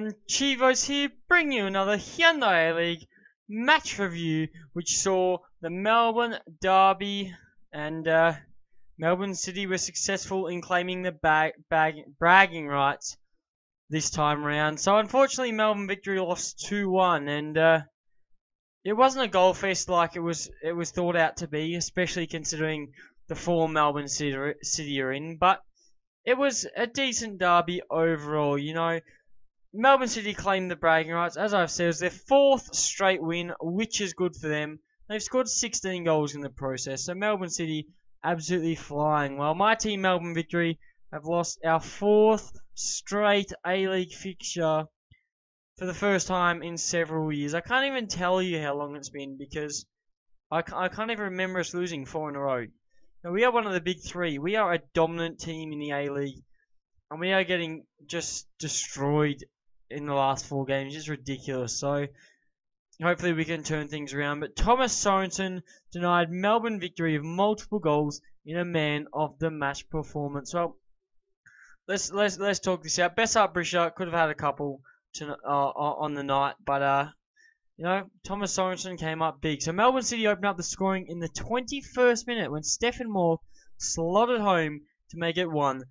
everyone, Chivos here, bringing you another Hyundai A-League match review, which saw the Melbourne Derby and Melbourne City were successful in claiming the bragging rights this time round. So unfortunately, Melbourne Victory lost 2-1, and it wasn't a goal fest like it was thought out to be, especially considering the form Melbourne City are in. But it was a decent derby overall. You know, Melbourne City claimed the bragging rights. As I've said, it was their 4th straight win, which is good for them. They've scored 16 goals in the process. So Melbourne City absolutely flying. While my team, Melbourne Victory, have lost our 4th straight A-League fixture for the first time in several years. I can't even tell you how long it's been because I can't even remember us losing 4 in a row. Now, we are one of the big 3. We are a dominant team in the A-League, and we are getting just destroyed in the last 4 games. It's ridiculous. So hopefully we can turn things around. But Thomas Sorensen denied Melbourne Victory of multiple goals in a man of the match performance. Well, let's talk this out. Bessart Brisha could have had a couple on the night, but you know, Thomas Sorensen came up big. So Melbourne City opened up the scoring in the 21st minute when Stefan Mauk slotted home to make it 1-0.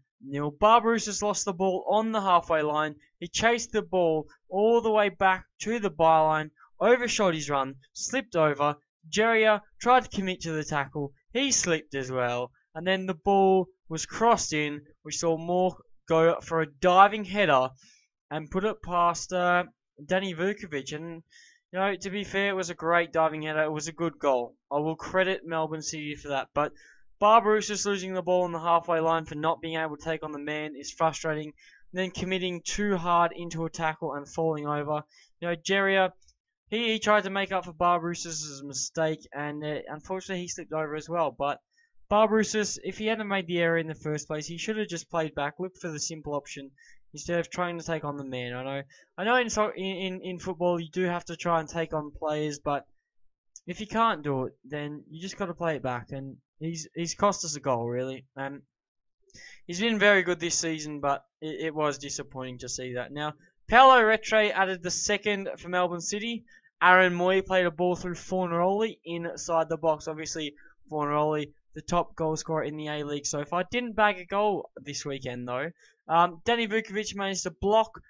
Barbarouses lost the ball on the halfway line. He chased the ball all the way back to the byline, overshot his run, slipped over. Geria tried to commit to the tackle. He slipped as well. And then the ball was crossed in. We saw Mauk go for a diving header and put it past Danny Vukovic. And, you know, to be fair, it was a great diving header. It was a good goal. I will credit Melbourne City for that. But Barbarouses losing the ball on the halfway line for not being able to take on the man is frustrating. And then committing too hard into a tackle and falling over. You know, Geria, he tried to make up for Barbarouses' mistake, and unfortunately he slipped over as well. But Barbarouses, if he hadn't made the error in the first place, he should have just played back, looked for the simple option instead of trying to take on the man. I know in football you do have to try and take on players, but if you can't do it, then you just got to play it back. And he's cost us a goal, really. He's been very good this season, but it was disappointing to see that. Now, Mauk and Retre added the 2nd for Melbourne City. Aaron Moy played a ball through Fornaroli inside the box. Obviously, Fornaroli, the top goal scorer in the A-League so far. Didn't bag a goal this weekend, though. Danny Vukovic managed to block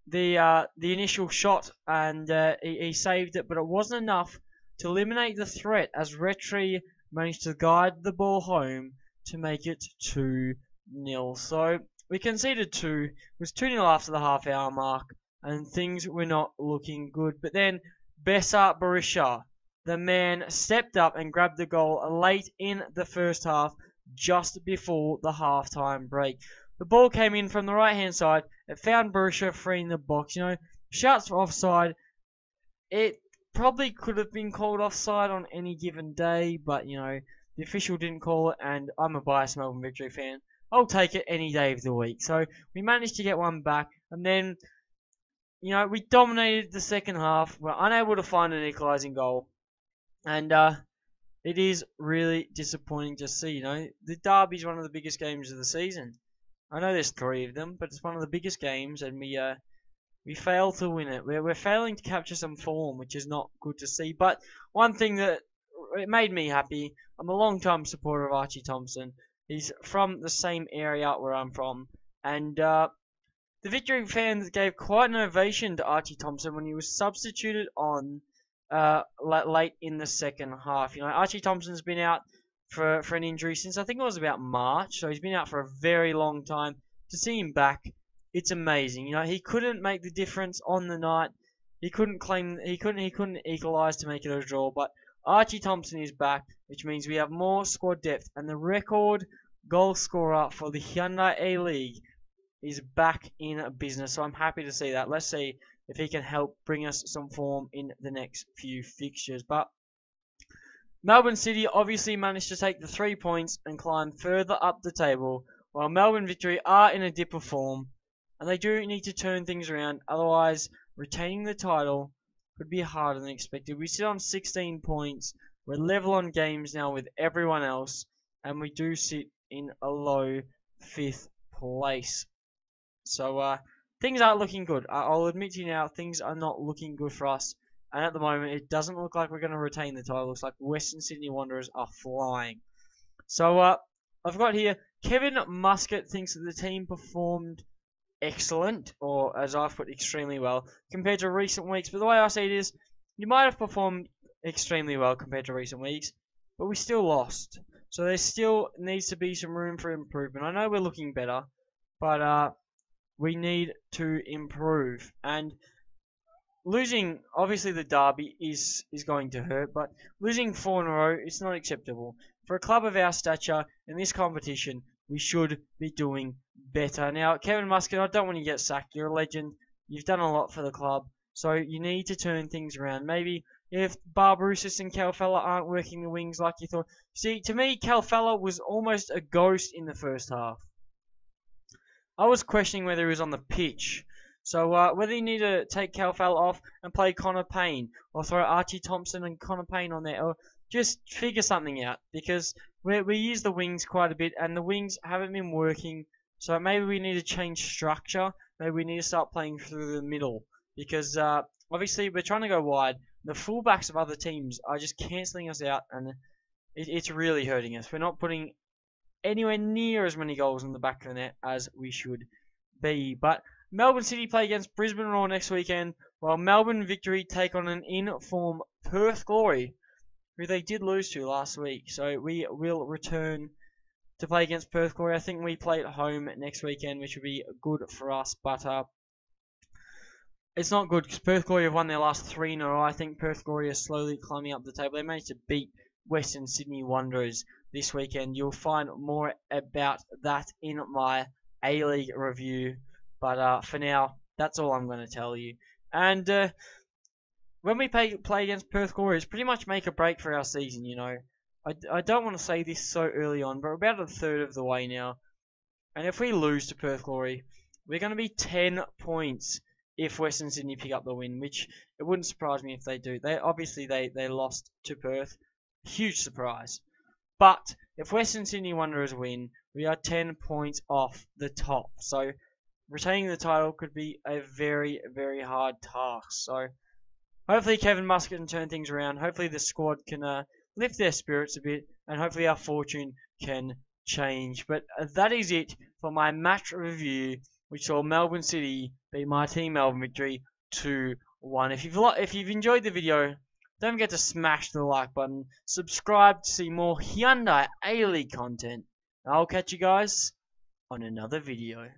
the initial shot, and he saved it, but it wasn't enough to eliminate the threat as Retre managed to guide the ball home to make it 2-0. So we conceded 2. It was 2-0 after the half-hour mark, and things were not looking good. But then Bessart Brisha, the man, stepped up and grabbed the goal late in the first half, just before the half-time break. The ball came in from the right-hand side. It found Brisha free in the box. You know, shouts for offside. It probably could have been called offside on any given day, but, you know, the official didn't call it, and I'm a biased Melbourne Victory fan. I'll take it any day of the week. So we managed to get one back, and then, you know, we dominated the second half. We're unable to find an equalising goal, and it is really disappointing to see. You know, the Derby is one of the biggest games of the season. I know there's 3 of them, but it's one of the biggest games, and we fail to win it. We're failing to capture some form, which is not good to see. But one thing that it made me happy, I'm a long-time supporter of Archie Thompson. He's from the same area where I'm from, and the Victory fans gave quite an ovation to Archie Thompson when he was substituted on late in the second half. You know, Archie Thompson's been out for an injury since I think it was about March, so he's been out for a very long time. To see him back, it's amazing. You know, he couldn't make the difference on the night. He couldn't equalise to make it a draw, but Archie Thompson is back, which means we have more squad depth, and the record goal scorer for the Hyundai A-League is back in business. So I'm happy to see that. Let's see if he can help bring us some form in the next few fixtures. But Melbourne City obviously managed to take the 3 points and climb further up the table, while Melbourne Victory are in a dip of form, and they do need to turn things around. Otherwise, retaining the title could be harder than expected. We sit on 16 points. We're level on games now with everyone else, and we do sit in a low 5th place. So things aren't looking good. I'll admit to you now, things are not looking good for us. And at the moment, it doesn't look like we're going to retain the title. It looks like Western Sydney Wanderers are flying. So, I've got here, Kevin Muscat thinks that the team performed excellent, or as I've put, extremely well, compared to recent weeks. But the way I see it is, you might have performed extremely well compared to recent weeks, but we still lost. So there still needs to be some room for improvement. I know we're looking better, but we need to improve. And losing, obviously the derby is going to hurt, but losing 4 in a row, it's not acceptable. For a club of our stature in this competition, we should be doing better. Now, Kevin Muscat, I don't want you to get sacked. You're a legend. You've done a lot for the club. So you need to turn things around. Maybe if Barbarousis and Calfella aren't working the wings like you thought. See, to me, Calfella was almost a ghost in the first half. I was questioning whether he was on the pitch. So whether you need to take Calfella off and play Connor Payne, or throw Archie Thompson and Connor Payne on there, or just figure something out, because we use the wings quite a bit, and the wings haven't been working. So maybe we need to change structure. Maybe we need to start playing through the middle, because obviously we're trying to go wide. The fullbacks of other teams are just cancelling us out, and it's really hurting us. We're not putting anywhere near as many goals in the back of the net as we should be. But Melbourne City play against Brisbane Roar next weekend, while Melbourne Victory take on an in-form Perth Glory, who they did lose to last week. So we will return to play against Perth Glory. I think we play at home next weekend, which would be good for us, but it's not good because Perth Glory have won their last 3 in a row. I think Perth Glory are slowly climbing up the table. They managed to beat Western Sydney Wanderers this weekend. You'll find more about that in my A-League review, but for now, that's all I'm going to tell you. And when we play against Perth Glory, it's pretty much make or break for our season, you know. I don't want to say this so early on, but we're about a third of the way now. And if we lose to Perth Glory, we're going to be 10 points if Western Sydney pick up the win, which it wouldn't surprise me if they do. Obviously they lost to Perth. Huge surprise. But if Western Sydney Wanderers win, we are 10 points off the top. So retaining the title could be a very, very hard task. So hopefully Kevin Muscat can turn things around. Hopefully the squad can lift their spirits a bit, and hopefully our fortune can change. But that is it for my match review, which saw Melbourne City beat my team Melbourne Victory 2-1. If you've enjoyed the video, don't forget to smash the like button, subscribe to see more Hyundai A-League content, and I'll catch you guys on another video.